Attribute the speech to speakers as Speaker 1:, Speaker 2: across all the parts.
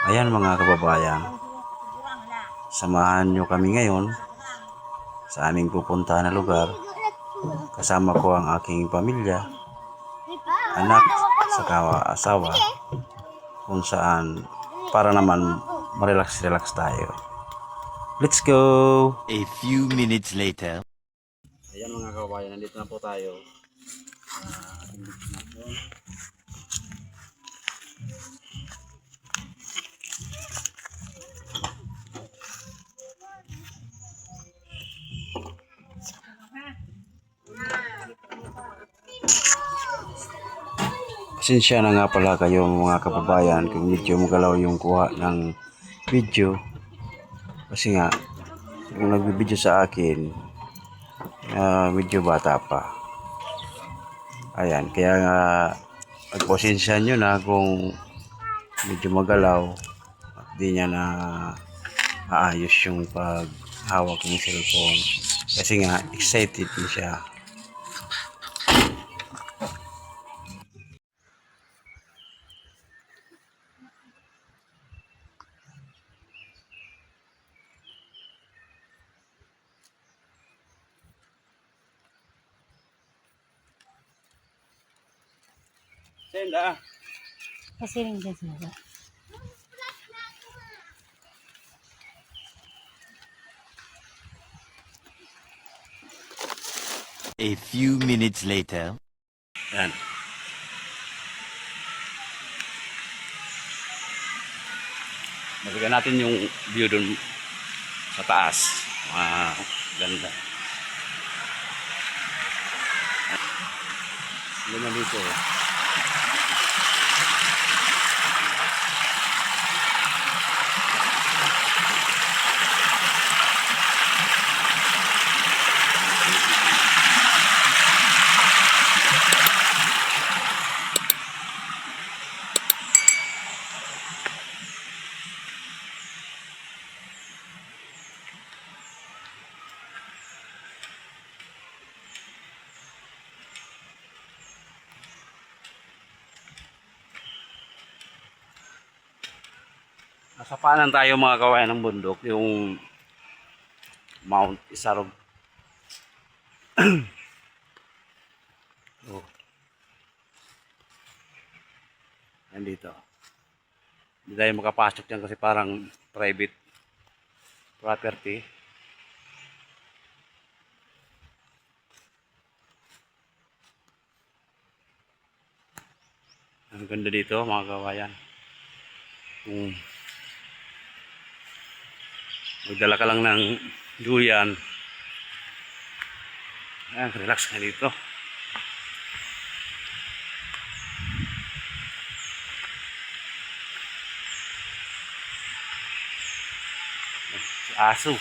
Speaker 1: Ayan mga kababayan, samahan nyo kami ngayon sa aming pupuntahan na lugar. Kasama ko ang aking pamilya, anak, saka asawa, kung saan para naman marelax-relax tayo. Let's go!
Speaker 2: A few minutes later.
Speaker 1: Ayan mga kababayan, nandito na po tayo. Ating destination. Pasensya na nga pala kayo mga kababayan kung medyo magalaw yung kuha ng video. Kasi nga, yung nagbibideo sa akin, medyo bata pa. Ayan, kaya nga, pagpasensya nyo na kung medyo magalaw at di niya na maayos yung paghawak ng cellphone. Kasi nga, excited din siya. Senda.
Speaker 3: Kasi rin dyan sila.
Speaker 2: A few minutes later.
Speaker 1: Yan. Mabigyan natin yung view dun sa taas. Ganda. Ganda dito. Nasa paanan tayo mga kawayan ng bundok, yung Mount Isarog. Oh. Nandito. Hindi tayo makapasok dyan kasi parang private property. Ang ganda dito mga kawayan. Kung magdala ka lang ng duyan, ayan, relax ka dito. Aso.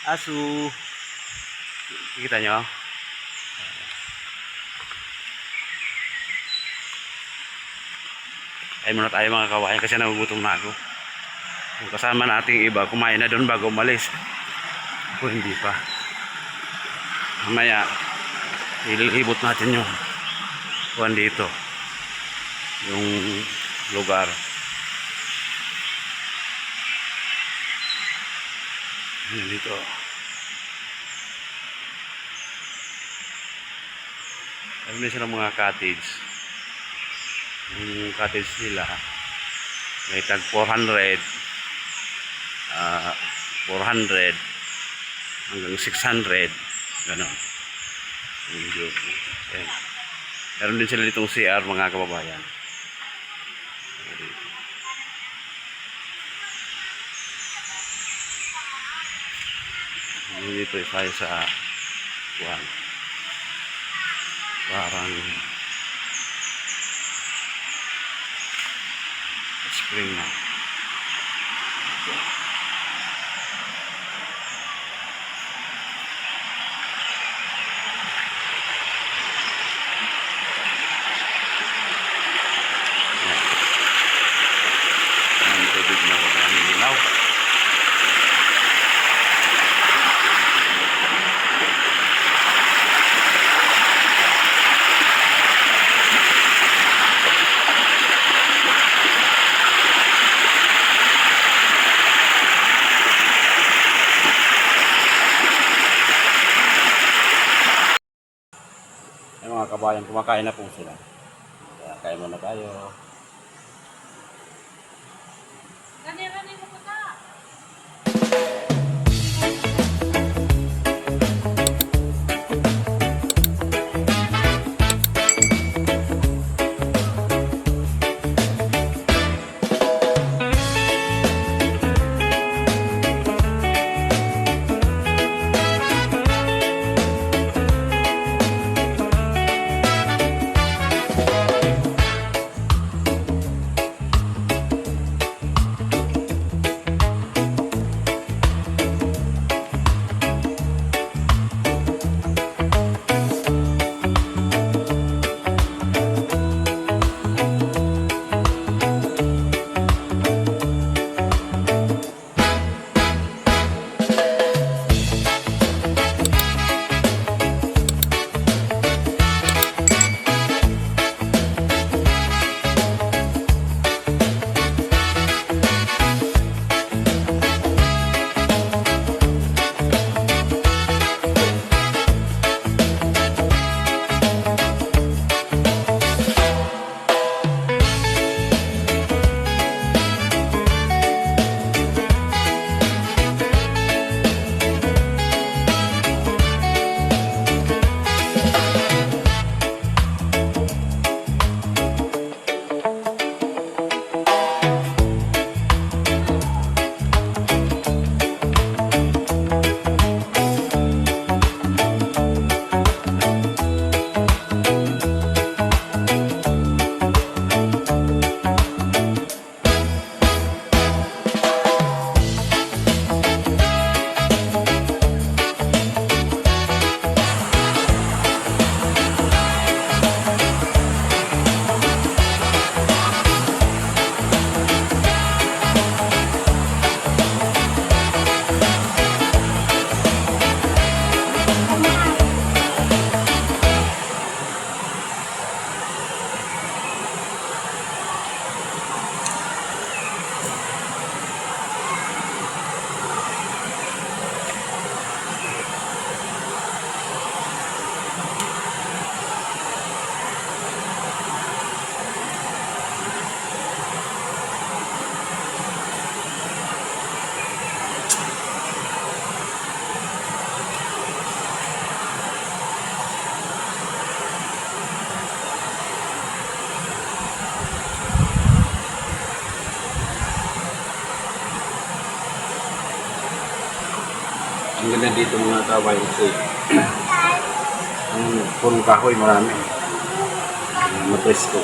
Speaker 1: Aso. Kita nyo? Ay muna tayo mga kawayan kasi nagugutom na ako. Yung kasama nating iba, kumain na doon bago umalis. Ako hindi pa. Mamaya, ilibot natin yung kuwan dito. Yung lugar. Yan dito. Ayun na silang mga cottage. Yung cottage nila may tag 400 hanggang 600 gano'n. Meron din sila ditong CR mga kababayan. Dito tayo sa kuwan, parang spring na. Ang tubig na walang lilaw. kabayan, kumakain na po sila. Kaya kain muna tayo. Ang ganda dito mga kabayan kasi ang purong kahoy marami. Mapresko.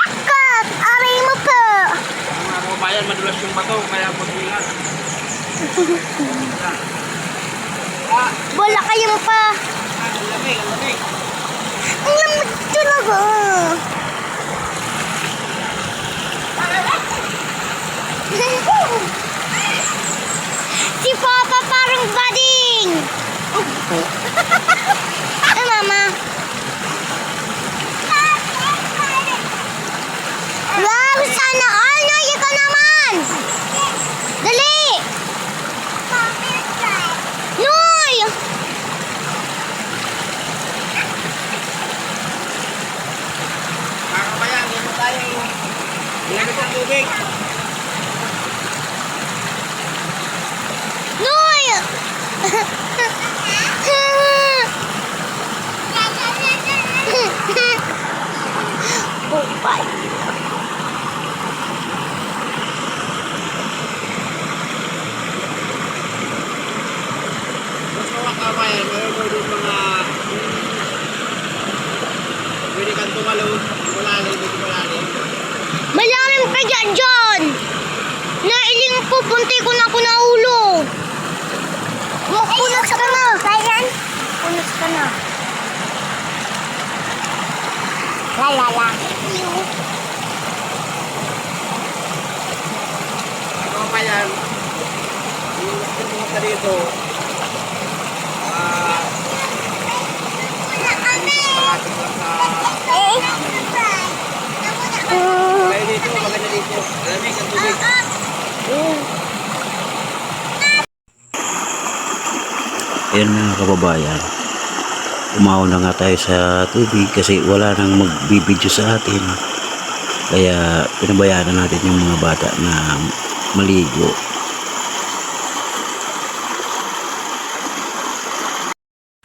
Speaker 4: Kat, aray mo po.
Speaker 1: Mga kabayan, madulas yung bato kaya pagbilang.
Speaker 4: Bola kayo mo pa.
Speaker 1: Ang lamig, ang lamig.
Speaker 4: Ang lamig talaga. Si Papa parang bading. Ay, Mama. Wow, sana all. Naya ka naman. Dali. Noy!
Speaker 1: Mga kabayan, dito tayo. Lamig ang tubig.
Speaker 4: Noy! Oh, bye.
Speaker 1: Mga kabayan, meron mo doon mga pwede kang tumalo, malalim, dito malalim.
Speaker 4: Malalim ka dyan, John! Nailing ko, punti ko na ulo. Punas ka na. Kaya? Punas ka na. La la la.
Speaker 1: kababayan, yung pumunta dito, malapit lang sa kaya dito, maganda dito. Lamig ang tubig. Ayan mga kababayan, umahon na nga tayo sa tubig kasi wala nang magbibideo sa atin. Kaya pinabayaan na natin yung mga bata na maligo.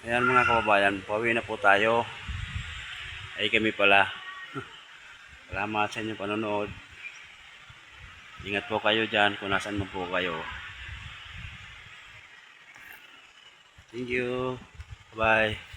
Speaker 1: Ayan mga kababayan, pauwi na po tayo. Ay kami pala. Salamat sa inyong panonood. Ingat po kayo dyan kung nasan mo po kayo. Thank you. Bye.